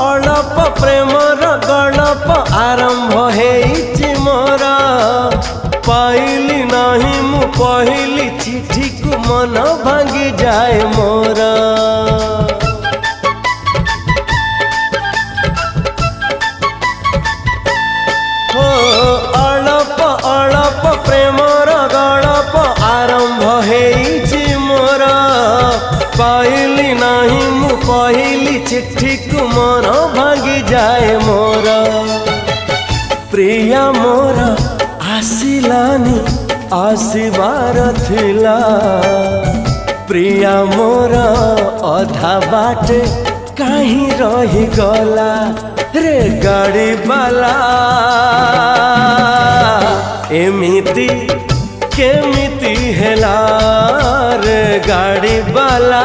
अड़प Premiere गड़प आरंभ हेइछि मोर पाइली नहीं मु पहली चिठी को मन भांगी जाए मोर हो अड़प अड़प प्रेमर गड़प आरंभ हेइछि मोर पाइली नहीं मु पहली चिठी को मन भांगी जाए मोर प्रिया मोर आसिलानी आसिबार थिला प्रिया मोर अधा बाटे कहीं रही गला रे गाड़ी बाला एमिति केमिति हेला रे गाड़ी बाला